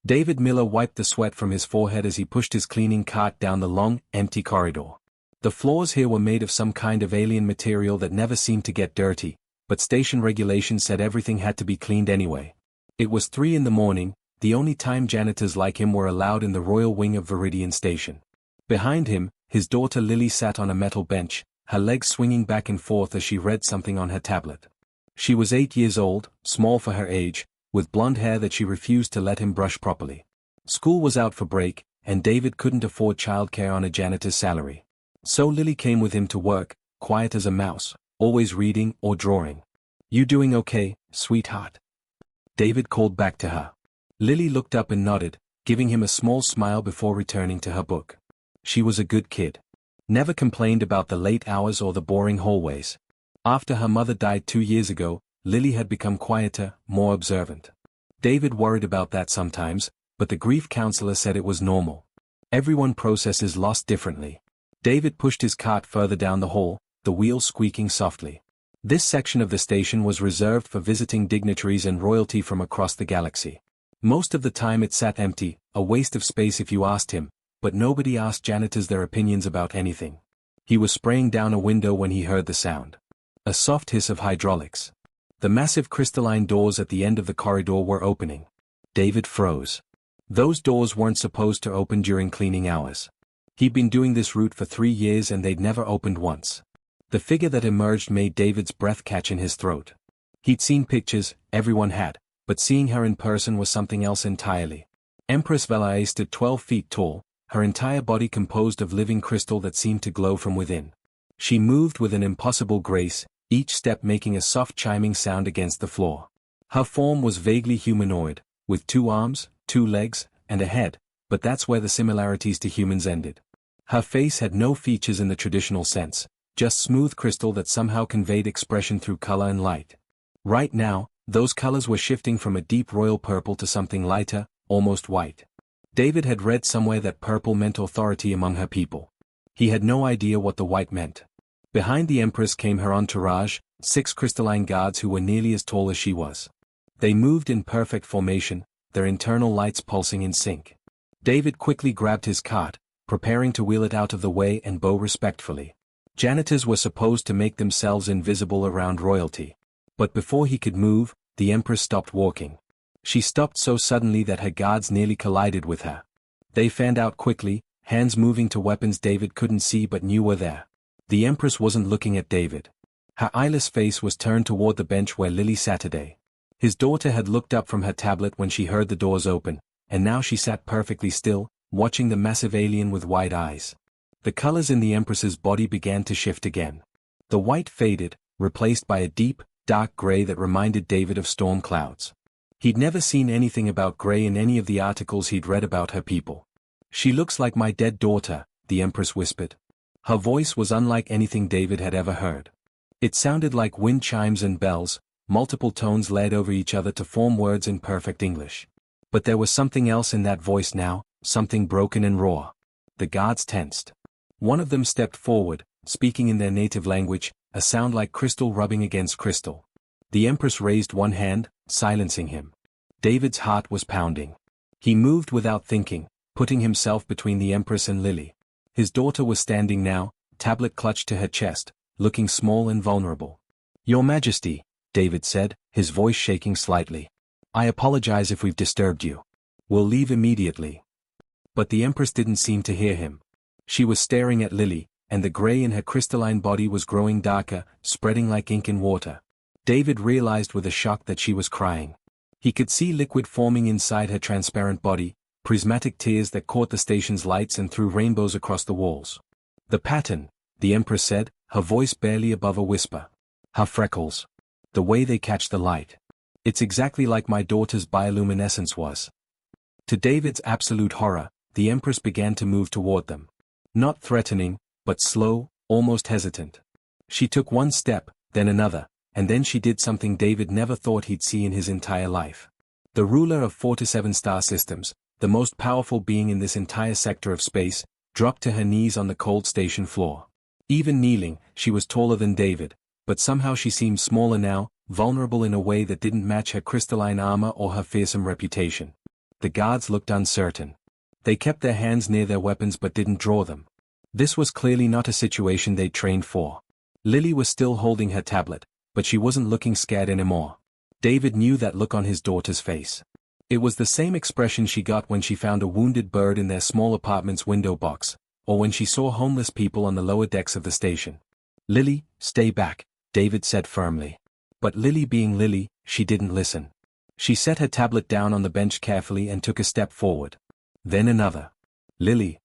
David Miller wiped the sweat from his forehead as he pushed his cleaning cart down the long, empty corridor. The floors here were made of some kind of alien material that never seemed to get dirty, but station regulations said everything had to be cleaned anyway. It was 3 in the morning, the only time janitors like him were allowed in the royal wing of Viridian Station. Behind him, his daughter Lily sat on a metal bench, her legs swinging back and forth as she read something on her tablet. She was 8 years old, small for her age, with blonde hair that she refused to let him brush properly. School was out for break, and David couldn't afford childcare on a janitor's salary. So Lily came with him to work, quiet as a mouse, always reading or drawing. "You doing okay, sweetheart?" David called back to her. Lily looked up and nodded, giving him a small smile before returning to her book. She was a good kid. Never complained about the late hours or the boring hallways. After her mother died 2 years ago, Lily had become quieter, more observant. David worried about that sometimes, but the grief counselor said it was normal. Everyone processes loss differently. David pushed his cart further down the hall, the wheels squeaking softly. This section of the station was reserved for visiting dignitaries and royalty from across the galaxy. Most of the time it sat empty, a waste of space if you asked him, but nobody asked janitors their opinions about anything. He was spraying down a window when he heard the sound. A soft hiss of hydraulics. The massive crystalline doors at the end of the corridor were opening. David froze. Those doors weren't supposed to open during cleaning hours. He'd been doing this route for 3 years and they'd never opened once. The figure that emerged made David's breath catch in his throat. He'd seen pictures, everyone had, but seeing her in person was something else entirely. Empress Velae stood 12 feet tall, her entire body composed of living crystal that seemed to glow from within. She moved with an impossible grace, each step making a soft chiming sound against the floor. Her form was vaguely humanoid, with 2 arms, 2 legs, and a head, but that's where the similarities to humans ended. Her face had no features in the traditional sense, just smooth crystal that somehow conveyed expression through color and light. Right now, those colors were shifting from a deep royal purple to something lighter, almost white. David had read somewhere that purple meant authority among her people. He had no idea what the white meant. Behind the Empress came her entourage, 6 crystalline guards who were nearly as tall as she was. They moved in perfect formation, their internal lights pulsing in sync. David quickly grabbed his cart, preparing to wheel it out of the way and bow respectfully. Janitors were supposed to make themselves invisible around royalty. But before he could move, the Empress stopped walking. She stopped so suddenly that her guards nearly collided with her. They fanned out quickly, hands moving to weapons David couldn't see but knew were there. The Empress wasn't looking at David. Her eyeless face was turned toward the bench where Lily sat today. His daughter had looked up from her tablet when she heard the doors open, and now she sat perfectly still, watching the massive alien with wide eyes. The colors in the Empress's body began to shift again. The white faded, replaced by a deep, dark gray that reminded David of storm clouds. He'd never seen anything about gray in any of the articles he'd read about her people. "She looks like my dead daughter," the Empress whispered. Her voice was unlike anything David had ever heard. It sounded like wind chimes and bells, multiple tones laid over each other to form words in perfect English. But there was something else in that voice now, something broken and raw. The guards tensed. One of them stepped forward, speaking in their native language, a sound like crystal rubbing against crystal. The Empress raised one hand, silencing him. David's heart was pounding. He moved without thinking, putting himself between the Empress and Lily. His daughter was standing now, tablet clutched to her chest, looking small and vulnerable. "Your Majesty," David said, his voice shaking slightly. "I apologize if we've disturbed you. We'll leave immediately." But the Empress didn't seem to hear him. She was staring at Lily, and the gray in her crystalline body was growing darker, spreading like ink in water. David realized with a shock that she was crying. He could see liquid forming inside her transparent body, prismatic tears that caught the station's lights and threw rainbows across the walls. "The pattern," the Empress said, her voice barely above a whisper. "Her freckles. The way they catch the light. It's exactly like my daughter's bioluminescence was." To David's absolute horror, the Empress began to move toward them. Not threatening, but slow, almost hesitant. She took one step, then another, and then she did something David never thought he'd see in his entire life. The ruler of 4 to 7 star systems, the most powerful being in this entire sector of space, dropped to her knees on the cold station floor. Even kneeling, she was taller than David, but somehow she seemed smaller now, vulnerable in a way that didn't match her crystalline armor or her fearsome reputation. The guards looked uncertain. They kept their hands near their weapons but didn't draw them. This was clearly not a situation they'd trained for. Lily was still holding her tablet, but she wasn't looking scared anymore. David knew that look on his daughter's face. It was the same expression she got when she found a wounded bird in their small apartment's window box, or when she saw homeless people on the lower decks of the station. "Lily, stay back," David said firmly. But Lily being Lily, she didn't listen. She set her tablet down on the bench carefully and took a step forward. Then another. "Lily."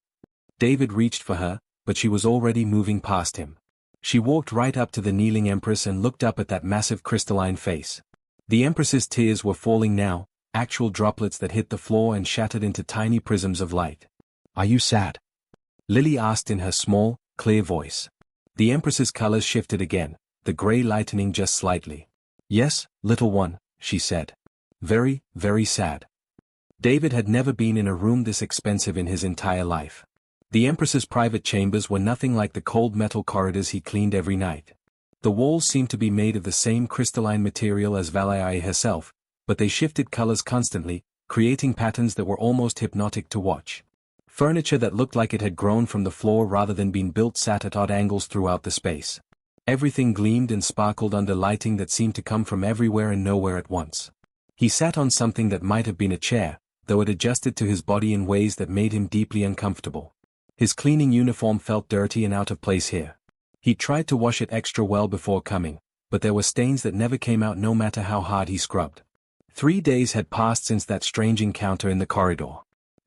David reached for her, but she was already moving past him. She walked right up to the kneeling Empress and looked up at that massive crystalline face. The Empress's tears were falling now, actual droplets that hit the floor and shattered into tiny prisms of light. "Are you sad?" Lily asked in her small, clear voice. The Empress's colors shifted again, the gray lightening just slightly. "Yes, little one," she said. "Very, very sad." David had never been in a room this expensive in his entire life. The Empress's private chambers were nothing like the cold metal corridors he cleaned every night. The walls seemed to be made of the same crystalline material as Valai herself, but they shifted colors constantly, creating patterns that were almost hypnotic to watch. Furniture that looked like it had grown from the floor rather than been built sat at odd angles throughout the space. Everything gleamed and sparkled under lighting that seemed to come from everywhere and nowhere at once. He sat on something that might have been a chair, though it adjusted to his body in ways that made him deeply uncomfortable. His cleaning uniform felt dirty and out of place here. He tried to wash it extra well before coming, but there were stains that never came out no matter how hard he scrubbed. 3 days had passed since that strange encounter in the corridor.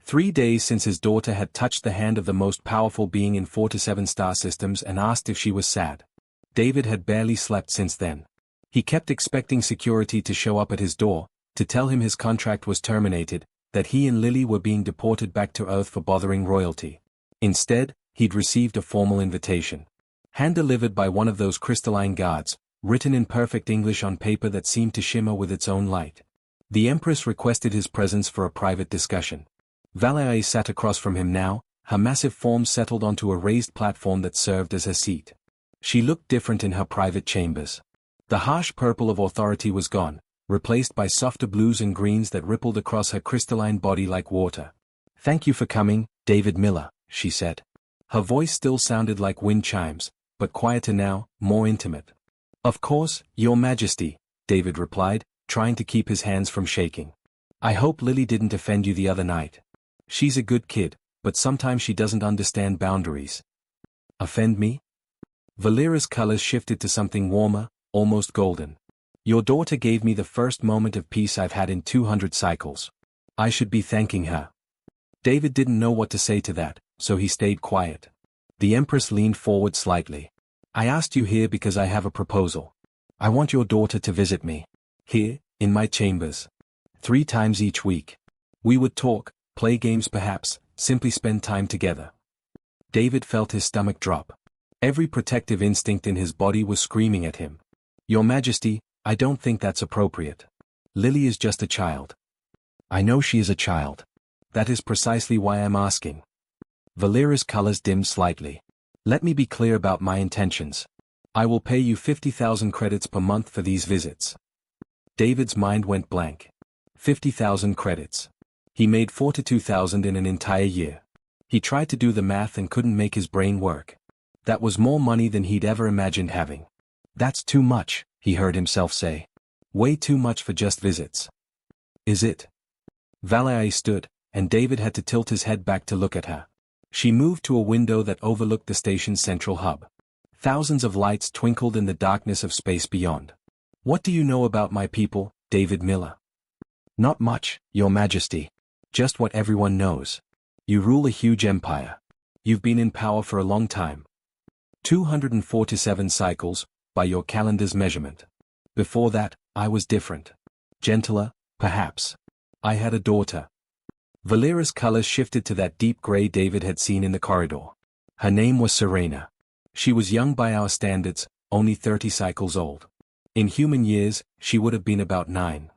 3 days since his daughter had touched the hand of the most powerful being in 4 to 7 star systems and asked if she was sad. David had barely slept since then. He kept expecting security to show up at his door, to tell him his contract was terminated, that he and Lily were being deported back to Earth for bothering royalty. Instead, he'd received a formal invitation. Hand-delivered by one of those crystalline guards, written in perfect English on paper that seemed to shimmer with its own light. The Empress requested his presence for a private discussion. Valai sat across from him now, her massive form settled onto a raised platform that served as her seat. She looked different in her private chambers. The harsh purple of authority was gone, replaced by softer blues and greens that rippled across her crystalline body like water. "Thank you for coming, David Miller," she said. Her voice still sounded like wind chimes, but quieter now, more intimate. "Of course, Your Majesty," David replied, trying to keep his hands from shaking. "I hope Lily didn't offend you the other night. She's a good kid, but sometimes she doesn't understand boundaries." "Offend me?" Valera's colors shifted to something warmer, almost golden. "Your daughter gave me the first moment of peace I've had in 200 cycles. I should be thanking her." David didn't know what to say to that, so he stayed quiet. The Empress leaned forward slightly. "I asked you here because I have a proposal. I want your daughter to visit me. Here, in my chambers. 3 times each week. We would talk, play games perhaps, simply spend time together." David felt his stomach drop. Every protective instinct in his body was screaming at him. "Your Majesty, I don't think that's appropriate. Lily is just a child." "I know she is a child. That is precisely why I'm asking." Valera's colors dimmed slightly. "Let me be clear about my intentions. I will pay you 50,000 credits per month for these visits." David's mind went blank. 50,000 credits. He made 42,000 in an entire year. He tried to do the math and couldn't make his brain work. That was more money than he'd ever imagined having. "That's too much," he heard himself say. "Way too much for just visits." "Is it?" Valai stood, and David had to tilt his head back to look at her. She moved to a window that overlooked the station's central hub. Thousands of lights twinkled in the darkness of space beyond. "What do you know about my people, David Miller?" "Not much, Your Majesty. Just what everyone knows. You rule a huge empire. You've been in power for a long time. 247 cycles, by your calendar's measurement. Before that, I was different. Gentler, perhaps. I had a daughter." Valera's colors shifted to that deep gray David had seen in the corridor. Her name was Serena. She was young by our standards, only 30 cycles old. In human years, she would have been about 9.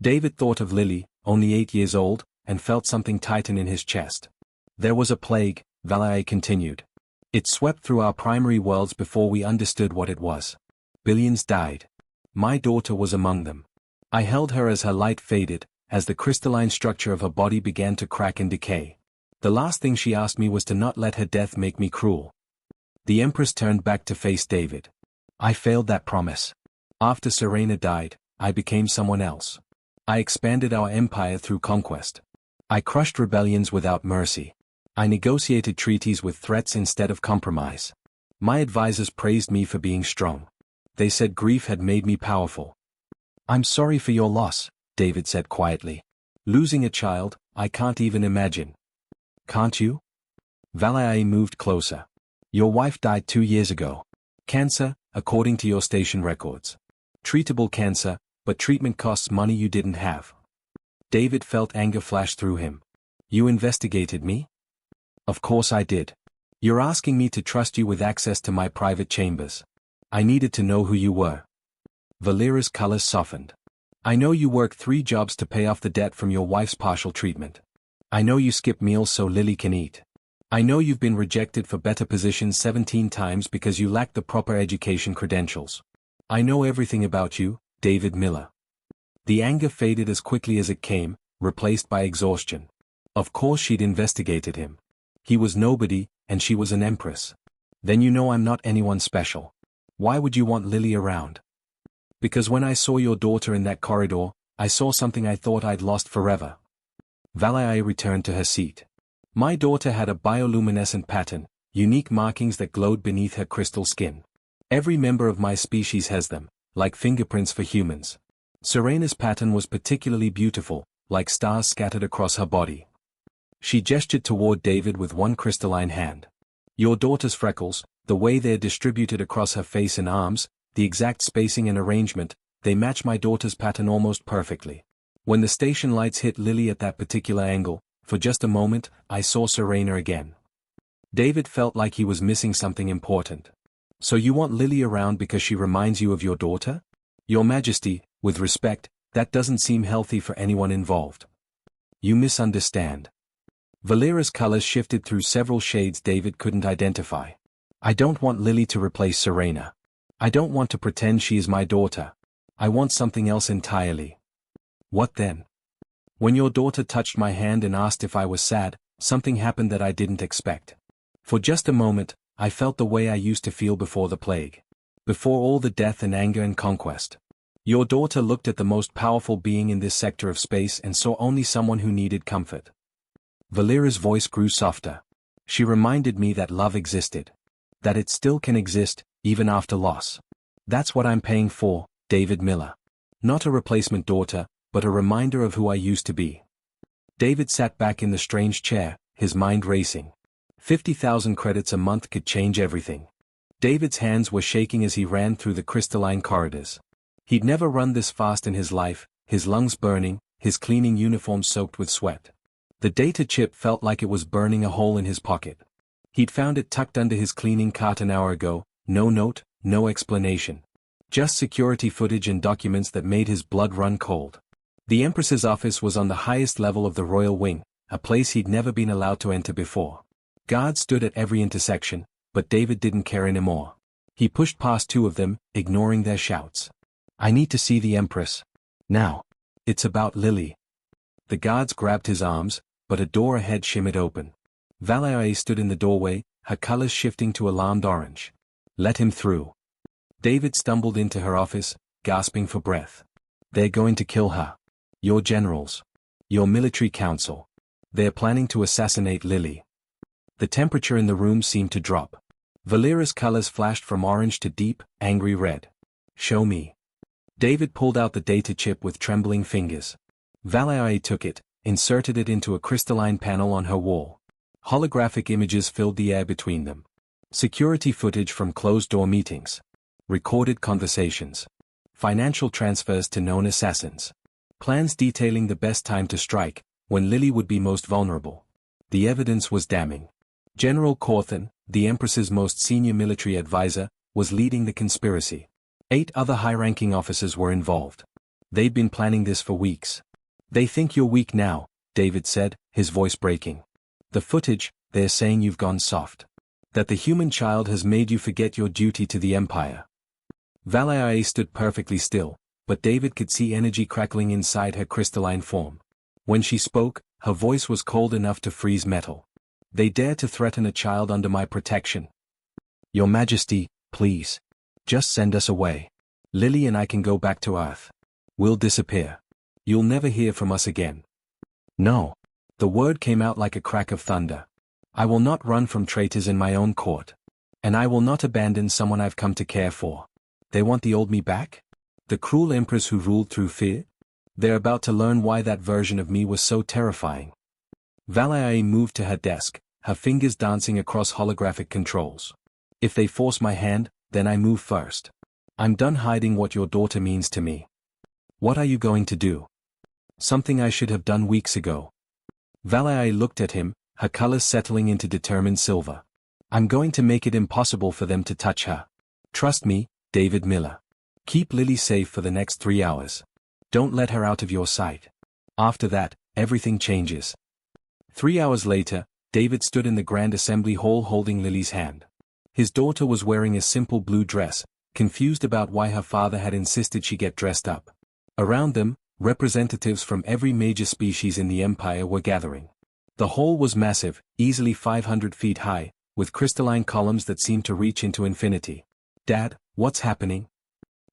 David thought of Lily, only 8 years old, and felt something tighten in his chest. "There was a plague," Valai continued. "It swept through our primary worlds before we understood what it was. Billions died. My daughter was among them. I held her as her light faded, as the crystalline structure of her body began to crack and decay. The last thing she asked me was to not let her death make me cruel. The Empress turned back to face David. I failed that promise. After Serena died, I became someone else. I expanded our empire through conquest. I crushed rebellions without mercy. I negotiated treaties with threats instead of compromise. My advisors praised me for being strong. They said grief had made me powerful. I'm sorry for your loss, David said quietly. Losing a child, I can't even imagine. Can't you? Valai moved closer. Your wife died 2 years ago. Cancer, according to your station records. Treatable cancer, but treatment costs money you didn't have. David felt anger flash through him. You investigated me? Of course I did. You're asking me to trust you with access to my private chambers. I needed to know who you were. Valera's colors softened. I know you worked 3 jobs to pay off the debt from your wife's partial treatment. I know you skip meals so Lily can eat. I know you've been rejected for better positions 17 times because you lack the proper education credentials. I know everything about you, David Miller. The anger faded as quickly as it came, replaced by exhaustion. Of course she'd investigated him. He was nobody, and she was an empress. Then you know I'm not anyone special. Why would you want Lily around? Because when I saw your daughter in that corridor, I saw something I thought I'd lost forever. Valai returned to her seat. My daughter had a bioluminescent pattern, unique markings that glowed beneath her crystal skin. Every member of my species has them, like fingerprints for humans. Serena's pattern was particularly beautiful, like stars scattered across her body. She gestured toward David with one crystalline hand. Your daughter's freckles, the way they're distributed across her face and arms, the exact spacing and arrangement, they match my daughter's pattern almost perfectly. When the station lights hit Lily at that particular angle, for just a moment, I saw Serena again. David felt like he was missing something important. So you want Lily around because she reminds you of your daughter? Your Majesty, with respect, that doesn't seem healthy for anyone involved. You misunderstand. Valera's colors shifted through several shades David couldn't identify. I don't want Lily to replace Serena. I don't want to pretend she is my daughter. I want something else entirely. What then? When your daughter touched my hand and asked if I was sad, something happened that I didn't expect. For just a moment, I felt the way I used to feel before the plague. Before all the death and anger and conquest. Your daughter looked at the most powerful being in this sector of space and saw only someone who needed comfort. Valera's voice grew softer. She reminded me that love existed. That it still can exist, even after loss. That's what I'm paying for, David Miller. Not a replacement daughter, but a reminder of who I used to be. David sat back in the strange chair, his mind racing. 50,000 credits a month could change everything. David's hands were shaking as he ran through the crystalline corridors. He'd never run this fast in his life, his lungs burning, his cleaning uniform soaked with sweat. The data chip felt like it was burning a hole in his pocket. He'd found it tucked under his cleaning cart an hour ago, no note, no explanation. Just security footage and documents that made his blood run cold. The Empress's office was on the highest level of the royal wing, a place he'd never been allowed to enter before. Guards stood at every intersection, but David didn't care anymore. He pushed past 2 of them, ignoring their shouts. I need to see the Empress. Now. It's about Lily. The guards grabbed his arms, but a door ahead shimmered open. Valerie stood in the doorway, her colors shifting to alarmed orange. Let him through. David stumbled into her office, gasping for breath. They're going to kill her. Your generals. Your military council. They're planning to assassinate Lily. The temperature in the room seemed to drop. Valera's colors flashed from orange to deep, angry red. Show me. David pulled out the data chip with trembling fingers. Valerie took it, inserted it into a crystalline panel on her wall. Holographic images filled the air between them. Security footage from closed-door meetings. Recorded conversations. Financial transfers to known assassins. Plans detailing the best time to strike, when Lily would be most vulnerable. The evidence was damning. General Corthan, the Empress's most senior military advisor, was leading the conspiracy. 8 other high-ranking officers were involved. They'd been planning this for weeks. They think you're weak now, David said, his voice breaking. The footage, they're saying you've gone soft. That the human child has made you forget your duty to the Empire. Valerie stood perfectly still, but David could see energy crackling inside her crystalline form. When she spoke, her voice was cold enough to freeze metal. They dare to threaten a child under my protection. Your Majesty, please. Just send us away. Lily and I can go back to Earth. We'll disappear. You'll never hear from us again. No. The word came out like a crack of thunder. I will not run from traitors in my own court. And I will not abandon someone I've come to care for. They want the old me back? The cruel empress who ruled through fear? They're about to learn why that version of me was so terrifying. Valai moved to her desk, her fingers dancing across holographic controls. If they force my hand, then I move first. I'm done hiding what your daughter means to me. What are you going to do? Something I should have done weeks ago. Valai looked at him, her colors settling into determined silver. I'm going to make it impossible for them to touch her. Trust me, David Miller. Keep Lily safe for the next 3 hours. Don't let her out of your sight. After that, everything changes. 3 hours later, David stood in the Grand Assembly Hall holding Lily's hand. His daughter was wearing a simple blue dress, confused about why her father had insisted she get dressed up. Around them, representatives from every major species in the Empire were gathering. The hall was massive, easily 500 feet high, with crystalline columns that seemed to reach into infinity. Dad, what's happening?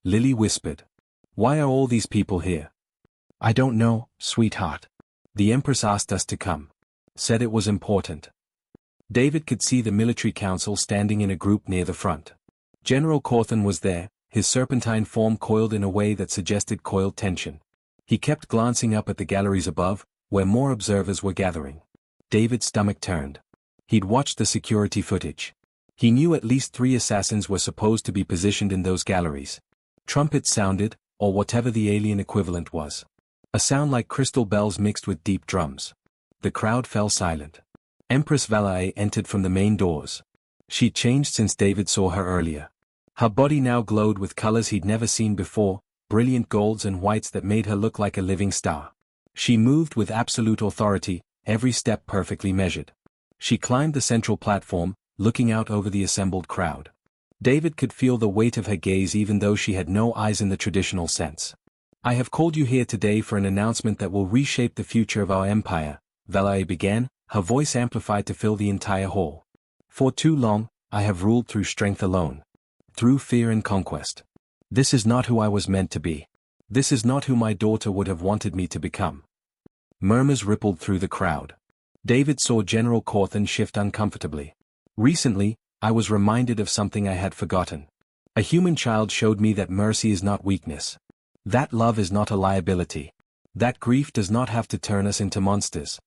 Lily whispered. Why are all these people here? I don't know, sweetheart. The Empress asked us to come. Said it was important. David could see the military council standing in a group near the front. General Cawthon was there, his serpentine form coiled in a way that suggested coiled tension. He kept glancing up at the galleries above, where more observers were gathering. David's stomach turned. He'd watched the security footage. He knew at least 3 assassins were supposed to be positioned in those galleries. Trumpets sounded, or whatever the alien equivalent was. A sound like crystal bells mixed with deep drums. The crowd fell silent. Empress Valai entered from the main doors. She'd changed since David saw her earlier. Her body now glowed with colors he'd never seen before, brilliant golds and whites that made her look like a living star. She moved with absolute authority, every step perfectly measured. She climbed the central platform, looking out over the assembled crowd. David could feel the weight of her gaze even though she had no eyes in the traditional sense. I have called you here today for an announcement that will reshape the future of our empire, Valai began, her voice amplified to fill the entire hall. For too long, I have ruled through strength alone. Through fear and conquest. This is not who I was meant to be. This is not who my daughter would have wanted me to become. Murmurs rippled through the crowd. David saw General Cawthon shift uncomfortably. Recently, I was reminded of something I had forgotten. A human child showed me that mercy is not weakness. That love is not a liability. That grief does not have to turn us into monsters.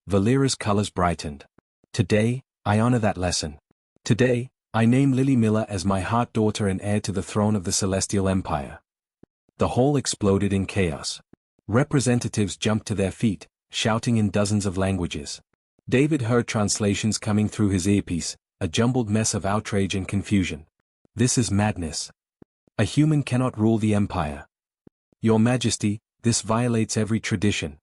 Valera's colors brightened. Today, I honor that lesson. Today, I name Lily Miller as my heart daughter and heir to the throne of the Celestial Empire. The hall exploded in chaos. Representatives jumped to their feet, shouting in dozens of languages. David heard translations coming through his earpiece, a jumbled mess of outrage and confusion. This is madness. A human cannot rule the empire. Your Majesty, this violates every tradition.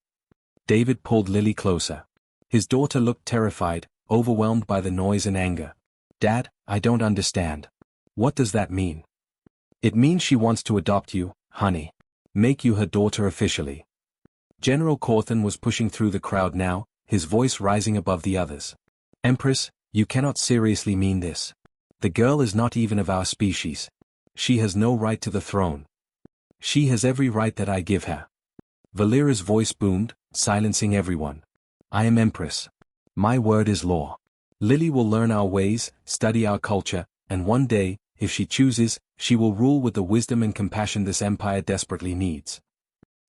David pulled Lily closer. His daughter looked terrified, overwhelmed by the noise and anger. Dad, I don't understand. What does that mean? It means she wants to adopt you, honey. Make you her daughter officially. General Cawthon was pushing through the crowd now, his voice rising above the others. Empress, you cannot seriously mean this. The girl is not even of our species. She has no right to the throne. She has every right that I give her. Valera's voice boomed, silencing everyone. I am Empress. My word is law. Lily will learn our ways, study our culture, and one day, if she chooses, she will rule with the wisdom and compassion this empire desperately needs.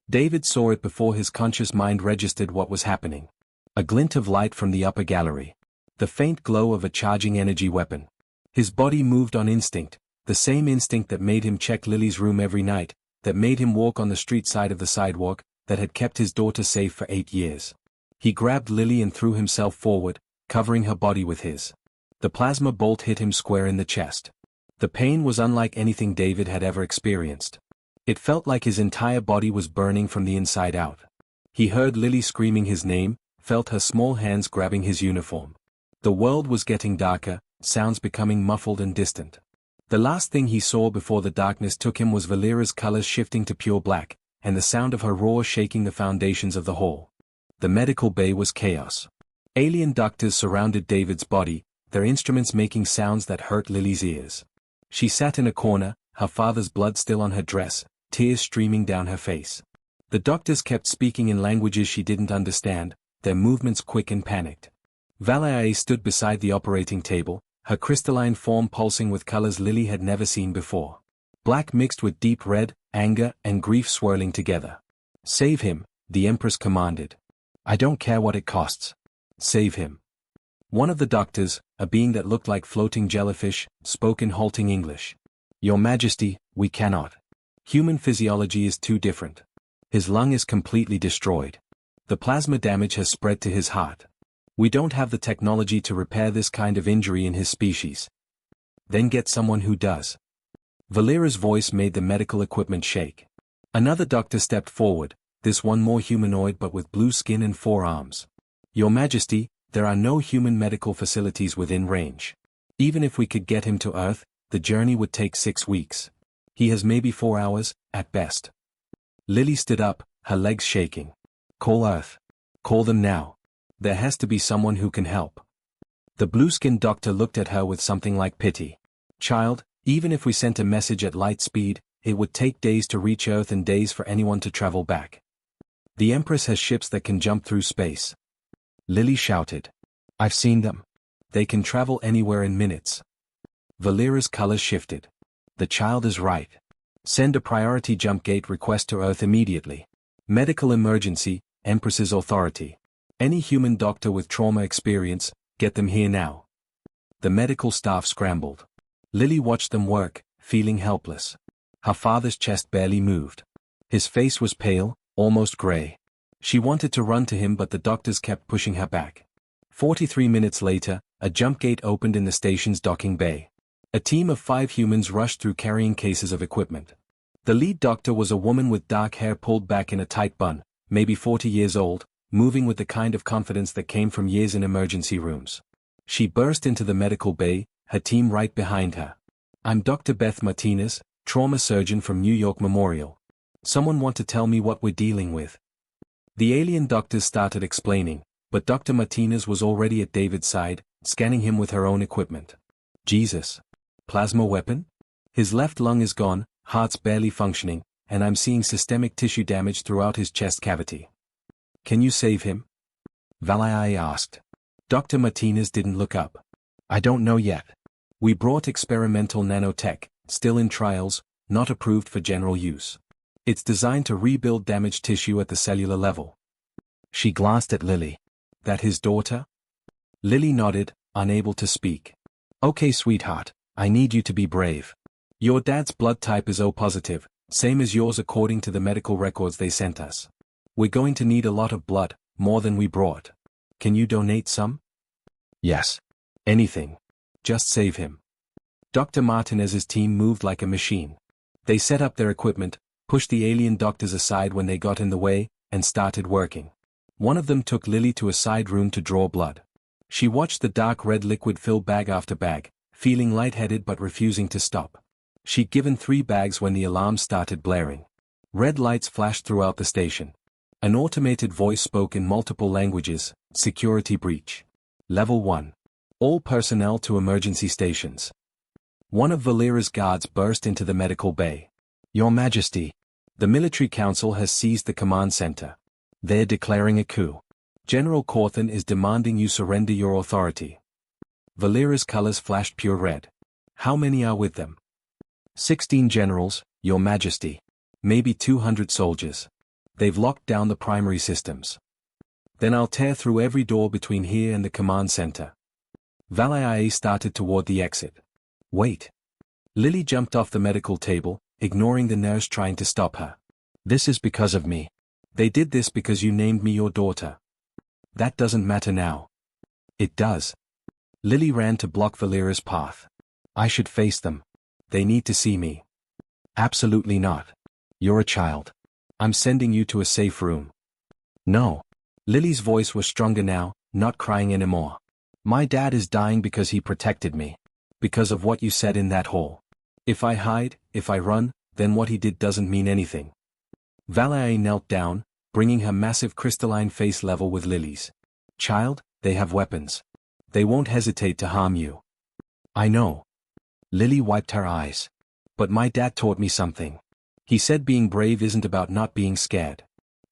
David saw it before his conscious mind registered what was happening. A glint of light from the upper gallery. The faint glow of a charging energy weapon. His body moved on instinct, the same instinct that made him check Lily's room every night, that made him walk on the street side of the sidewalk, that had kept his daughter safe for 8 years. He grabbed Lily and threw himself forward, covering her body with his. The plasma bolt hit him square in the chest. The pain was unlike anything David had ever experienced. It felt like his entire body was burning from the inside out. He heard Lily screaming his name, felt her small hands grabbing his uniform. The world was getting darker, sounds becoming muffled and distant. The last thing he saw before the darkness took him was Valera's colors shifting to pure black, and the sound of her roar shaking the foundations of the hall. The medical bay was chaos. Alien doctors surrounded David's body, their instruments making sounds that hurt Lily's ears. She sat in a corner, her father's blood still on her dress, tears streaming down her face. The doctors kept speaking in languages she didn't understand, their movements quick and panicked. Valerie stood beside the operating table, her crystalline form pulsing with colors Lily had never seen before. Black mixed with deep red, anger, and grief swirling together. "Save him," the Empress commanded. "I don't care what it costs. Save him." One of the doctors, a being that looked like floating jellyfish, spoke in halting English. "Your Majesty, we cannot. Human physiology is too different. His lung is completely destroyed. The plasma damage has spread to his heart. We don't have the technology to repair this kind of injury in his species." "Then get someone who does." Valera's voice made the medical equipment shake. Another doctor stepped forward, this one more humanoid but with blue skin and 4 arms. "Your Majesty, there are no human medical facilities within range. Even if we could get him to Earth, the journey would take 6 weeks. He has maybe 4 hours, at best." Lily stood up, her legs shaking. "Call Earth. Call them now. There has to be someone who can help." The blue-skinned doctor looked at her with something like pity. "Child, even if we sent a message at light speed, it would take days to reach Earth and days for anyone to travel back. The Empress has ships that can jump through space." Lily shouted. "I've seen them. They can travel anywhere in minutes." Valera's colors shifted. "The child is right. Send a priority jump gate request to Earth immediately. Medical emergency, Empress's authority. Any human doctor with trauma experience, get them here now." The medical staff scrambled. Lily watched them work, feeling helpless. Her father's chest barely moved. His face was pale, almost gray. She wanted to run to him but the doctors kept pushing her back. 43 minutes later, a jump gate opened in the station's docking bay. A team of 5 humans rushed through carrying cases of equipment. The lead doctor was a woman with dark hair pulled back in a tight bun, maybe 40 years old, moving with the kind of confidence that came from years in emergency rooms. She burst into the medical bay, her team right behind her. "I'm Dr. Beth Martinez, trauma surgeon from New York Memorial. Someone want to tell me what we're dealing with?" The alien doctors started explaining, but Dr. Martinez was already at David's side, scanning him with her own equipment. "Jesus. Plasma weapon? His left lung is gone, heart's barely functioning, and I'm seeing systemic tissue damage throughout his chest cavity. Can you save him?" Valerie asked. Dr. Martinez didn't look up. "I don't know yet. We brought experimental nanotech, still in trials, not approved for general use. It's designed to rebuild damaged tissue at the cellular level." She glanced at Lily. "That his daughter?" Lily nodded, unable to speak. "Okay, sweetheart, I need you to be brave. Your dad's blood type is O positive, same as yours according to the medical records they sent us. We're going to need a lot of blood, more than we brought. Can you donate some?" "Yes. Anything. Just save him." Dr. Martinez's team moved like a machine. They set up their equipment, pushed the alien doctors aside when they got in the way, and started working. One of them took Lily to a side room to draw blood. She watched the dark red liquid fill bag after bag, feeling lightheaded but refusing to stop. She'd given 3 bags when the alarm started blaring. Red lights flashed throughout the station. An automated voice spoke in multiple languages. "Security breach. Level 1. All personnel to emergency stations." One of Valera's guards burst into the medical bay. "Your Majesty, the military council has seized the command center. They're declaring a coup. General Corthan is demanding you surrender your authority." Valera's colors flashed pure red. "How many are with them?" 16 generals, Your Majesty. Maybe 200 soldiers. They've locked down the primary systems. Then I'll tear through every door between here and the command center. Valerie started toward the exit. "Wait." Lily jumped off the medical table, ignoring the nurse trying to stop her. "This is because of me. They did this because you named me your daughter. That doesn't matter now." "It does." Lily ran to block Valera's path. "I should face them. They need to see me." "Absolutely not. You're a child. I'm sending you to a safe room." "No." Lily's voice was stronger now, not crying anymore. "My dad is dying because he protected me. Because of what you said in that hall. If I hide, if I run, then what he did doesn't mean anything. Valai knelt down, bringing her massive crystalline face level with Lily's. Child, they have weapons. They won't hesitate to harm you. I know. Lily wiped her eyes. But my dad taught me something. He said being brave isn't about not being scared.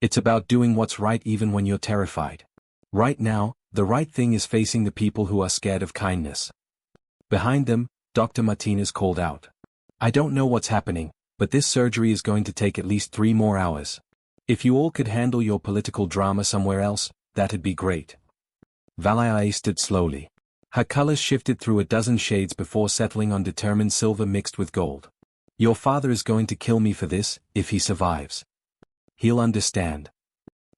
It's about doing what's right even when you're terrified. Right now, the right thing is facing the people who are scared of kindness. Behind them, Dr. Martinez called out. I don't know what's happening, but this surgery is going to take at least 3 more hours. If you all could handle your political drama somewhere else, that'd be great. Valai stood slowly. Her colors shifted through a dozen shades before settling on determined silver mixed with gold. Your father is going to kill me for this, if he survives. He'll understand.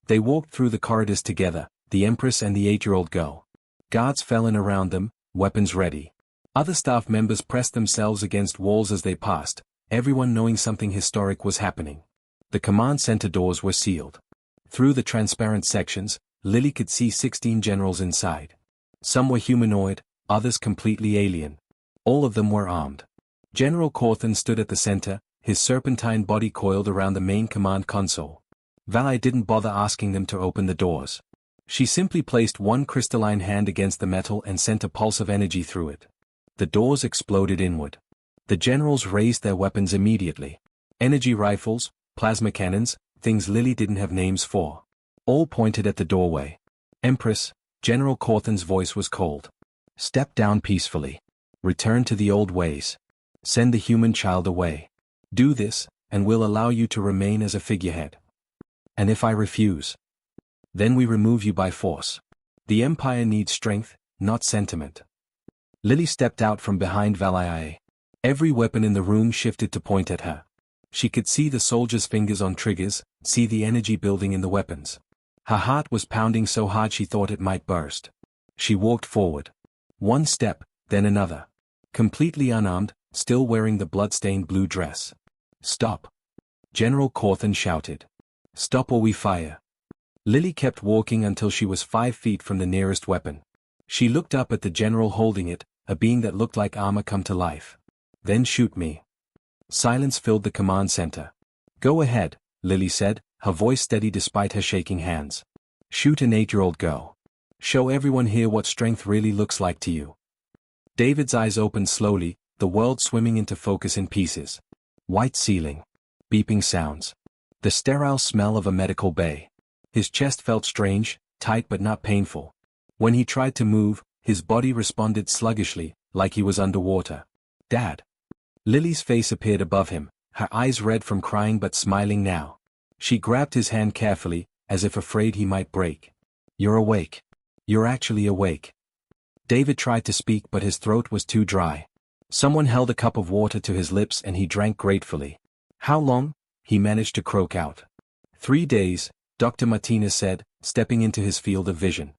They walked through the corridors together, the Empress and the 8-year-old girl. Guards fell in around them, weapons ready. Other staff members pressed themselves against walls as they passed, everyone knowing something historic was happening. The command center doors were sealed. Through the transparent sections, Lily could see 16 generals inside. Some were humanoid, others completely alien. All of them were armed. General Corthan stood at the center, his serpentine body coiled around the main command console. Valai didn't bother asking them to open the doors. She simply placed one crystalline hand against the metal and sent a pulse of energy through it. The doors exploded inward. The generals raised their weapons immediately. Energy rifles, plasma cannons, things Lily didn't have names for. All pointed at the doorway. Empress, General Corthan's voice was cold. Step down peacefully. Return to the old ways. Send the human child away. Do this, and we'll allow you to remain as a figurehead. And if I refuse? Then we remove you by force. The Empire needs strength, not sentiment. Lily stepped out from behind Valai. Every weapon in the room shifted to point at her. She could see the soldiers' fingers on triggers, see the energy building in the weapons. Her heart was pounding so hard she thought it might burst. She walked forward. One step, then another. Completely unarmed, still wearing the blood-stained blue dress. Stop. General Corthan shouted. Stop or we fire. Lily kept walking until she was 5 feet from the nearest weapon. She looked up at the general holding it, a being that looked like armor come to life. Then shoot me. Silence filled the command center. Go ahead, Lily said, her voice steady despite her shaking hands. Shoot an 8-year-old girl. Show everyone here what strength really looks like to you. David's eyes opened slowly, the world swimming into focus in pieces. White ceiling. Beeping sounds. The sterile smell of a medical bay. His chest felt strange, tight but not painful. When he tried to move, his body responded sluggishly, like he was underwater. Dad. Lily's face appeared above him, her eyes red from crying but smiling now. She grabbed his hand carefully, as if afraid he might break. You're awake. You're actually awake. David tried to speak but his throat was too dry. Someone held a cup of water to his lips and he drank gratefully. How long? He managed to croak out. 3 days, Dr. Martinez said, stepping into his field of vision.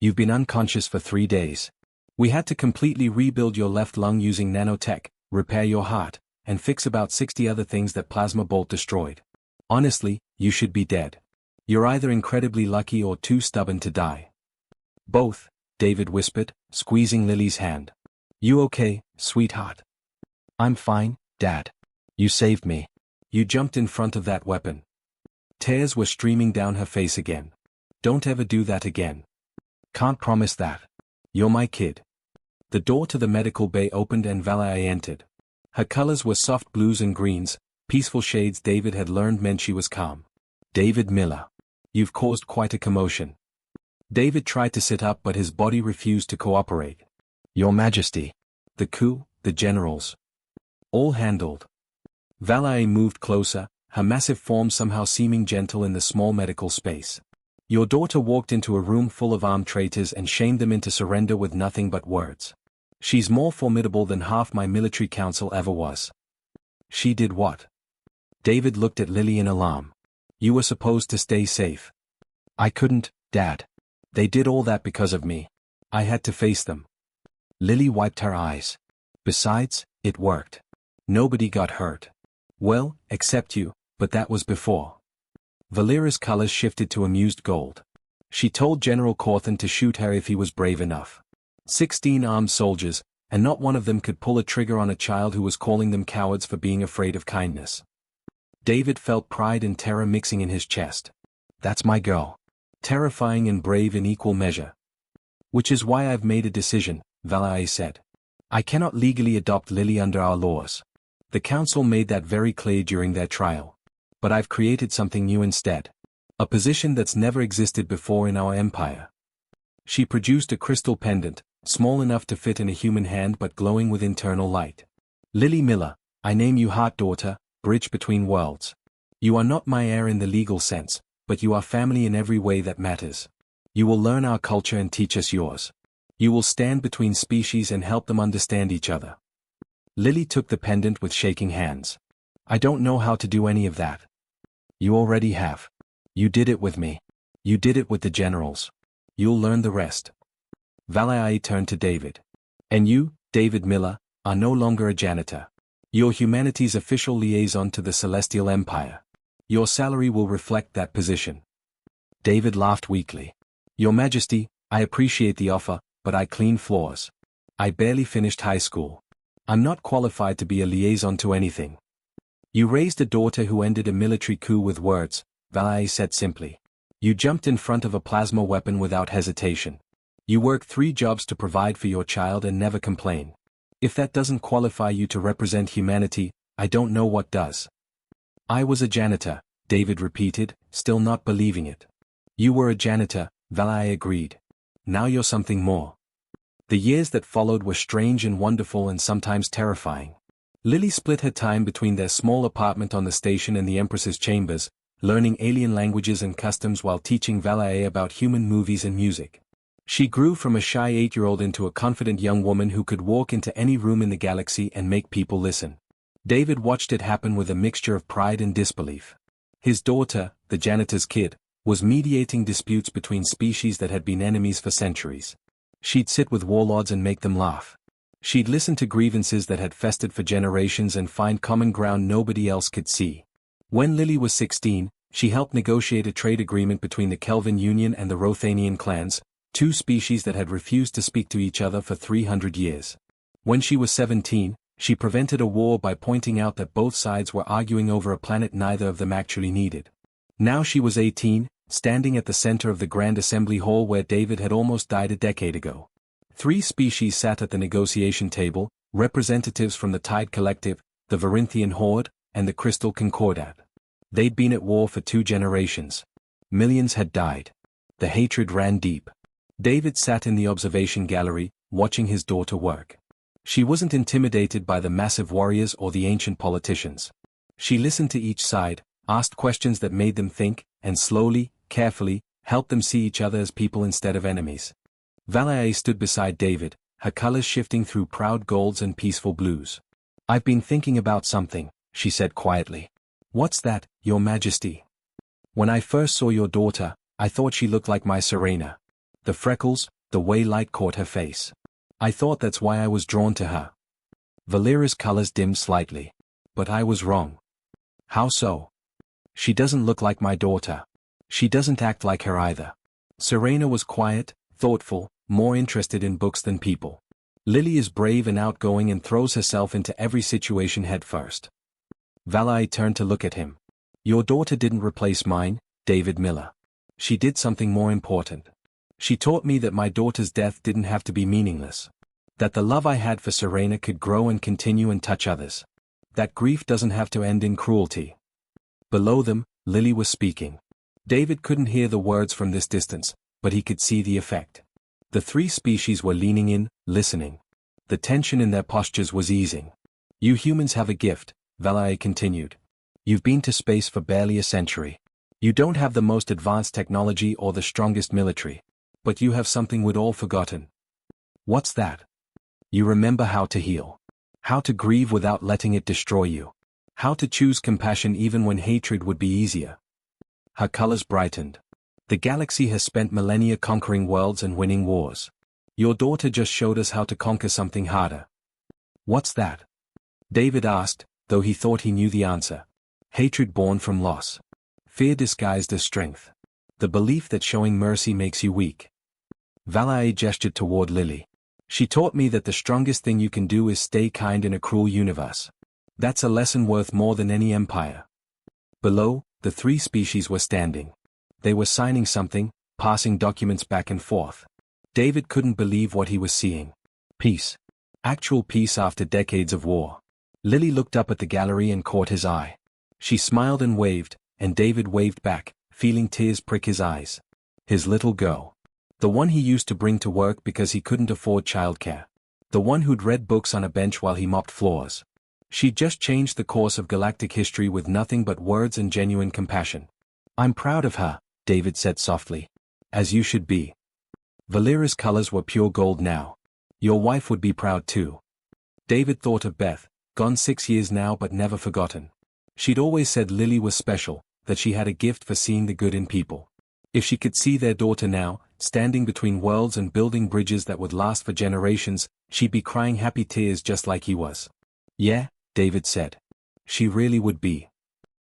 You've been unconscious for 3 days. We had to completely rebuild your left lung using nanotech, repair your heart, and fix about 60 other things that Plasma Bolt destroyed. Honestly, you should be dead. You're either incredibly lucky or too stubborn to die. Both, David whispered, squeezing Lily's hand. You okay, sweetheart? I'm fine, Dad. You saved me. You jumped in front of that weapon. Tears were streaming down her face again. Don't ever do that again. Can't promise that. You're my kid. The door to the medical bay opened and Valai entered. Her colors were soft blues and greens, peaceful shades David had learned meant she was calm. David Miller. You've caused quite a commotion. David tried to sit up but his body refused to cooperate. Your Majesty. The coup, the generals. All handled. Valai moved closer, her massive form somehow seeming gentle in the small medical space. Your daughter walked into a room full of armed traitors and shamed them into surrender with nothing but words. She's more formidable than half my military council ever was. She did what? David looked at Lily in alarm. You were supposed to stay safe. I couldn't, Dad. They did all that because of me. I had to face them. Lily wiped her eyes. Besides, it worked. Nobody got hurt. Well, except you, but that was before. Valera's colors shifted to amused gold. She told General Corthan to shoot her if he was brave enough. 16 armed soldiers, and not one of them could pull a trigger on a child who was calling them cowards for being afraid of kindness. David felt pride and terror mixing in his chest. That's my girl. Terrifying and brave in equal measure. Which is why I've made a decision, Valai said. I cannot legally adopt Lily under our laws. The council made that very clear during their trial. But I've created something new instead. A position that's never existed before in our empire. She produced a crystal pendant, small enough to fit in a human hand but glowing with internal light. Lily Miller, I name you Heart Daughter, bridge between worlds. You are not my heir in the legal sense, but you are family in every way that matters. You will learn our culture and teach us yours. You will stand between species and help them understand each other. Lily took the pendant with shaking hands. I don't know how to do any of that. You already have. You did it with me. You did it with the generals. You'll learn the rest. Valai turned to David. And you, David Miller, are no longer a janitor. You're humanity's official liaison to the Celestial Empire. Your salary will reflect that position. David laughed weakly. Your Majesty, I appreciate the offer, but I clean floors. I barely finished high school. I'm not qualified to be a liaison to anything. You raised a daughter who ended a military coup with words, Valai said simply. You jumped in front of a plasma weapon without hesitation. You worked 3 jobs to provide for your child and never complain. If that doesn't qualify you to represent humanity, I don't know what does. I was a janitor, David repeated, still not believing it. You were a janitor, Valai agreed. Now you're something more. The years that followed were strange and wonderful and sometimes terrifying. Lily split her time between their small apartment on the station and the Empress's chambers, learning alien languages and customs while teaching Valai about human movies and music. She grew from a shy 8-year-old into a confident young woman who could walk into any room in the galaxy and make people listen. David watched it happen with a mixture of pride and disbelief. His daughter, the janitor's kid, was mediating disputes between species that had been enemies for centuries. She'd sit with warlords and make them laugh. She'd listen to grievances that had festered for generations and find common ground nobody else could see. When Lily was 16, she helped negotiate a trade agreement between the Kelvin Union and the Rothanian clans, 2 species that had refused to speak to each other for 300 years. When she was 17, she prevented a war by pointing out that both sides were arguing over a planet neither of them actually needed. Now she was 18, standing at the center of the Grand Assembly Hall where David had almost died a decade ago. 3 species sat at the negotiation table, representatives from the Tide Collective, the Varinthian Horde, and the Crystal Concordat. They'd been at war for 2 generations. Millions had died. The hatred ran deep. David sat in the observation gallery, watching his daughter work. She wasn't intimidated by the massive warriors or the ancient politicians. She listened to each side, asked questions that made them think, and slowly, carefully, helped them see each other as people instead of enemies. Valai stood beside David, her colors shifting through proud golds and peaceful blues. I've been thinking about something, she said quietly. What's that, Your Majesty? When I first saw your daughter, I thought she looked like my Serena. The freckles, the way light caught her face. I thought that's why I was drawn to her. Valera's colors dimmed slightly. But I was wrong. How so? She doesn't look like my daughter. She doesn't act like her either. Serena was quiet, thoughtful, more interested in books than people. Lily is brave and outgoing and throws herself into every situation head first. Valai turned to look at him. Your daughter didn't replace mine, David Miller. She did something more important. She taught me that my daughter's death didn't have to be meaningless. That the love I had for Serena could grow and continue and touch others. That grief doesn't have to end in cruelty. Below them, Lily was speaking. David couldn't hear the words from this distance, but he could see the effect. The 3 species were leaning in, listening. The tension in their postures was easing. You humans have a gift, Valai continued. You've been to space for barely a century. You don't have the most advanced technology or the strongest military. But you have something we'd all forgotten. What's that? You remember how to heal. How to grieve without letting it destroy you. How to choose compassion even when hatred would be easier. Her colors brightened. The galaxy has spent millennia conquering worlds and winning wars. Your daughter just showed us how to conquer something harder. What's that? David asked, though he thought he knew the answer. Hatred born from loss. Fear disguised as strength. The belief that showing mercy makes you weak. Valai gestured toward Lily. She taught me that the strongest thing you can do is stay kind in a cruel universe. That's a lesson worth more than any empire. Below, the three species were standing. They were signing something, passing documents back and forth. David couldn't believe what he was seeing. Peace. Actual peace after decades of war. Lily looked up at the gallery and caught his eye. She smiled and waved, and David waved back, feeling tears prick his eyes. His little girl. The one he used to bring to work because he couldn't afford childcare. The one who'd read books on a bench while he mopped floors. She'd just changed the course of galactic history with nothing but words and genuine compassion. I'm proud of her, David said softly. As you should be. Valera's colors were pure gold now. Your wife would be proud too. David thought of Beth, gone 6 years now but never forgotten. She'd always said Lily was special, that she had a gift for seeing the good in people. If she could see their daughter now, standing between worlds and building bridges that would last for generations, she'd be crying happy tears just like he was. Yeah, David said. She really would be.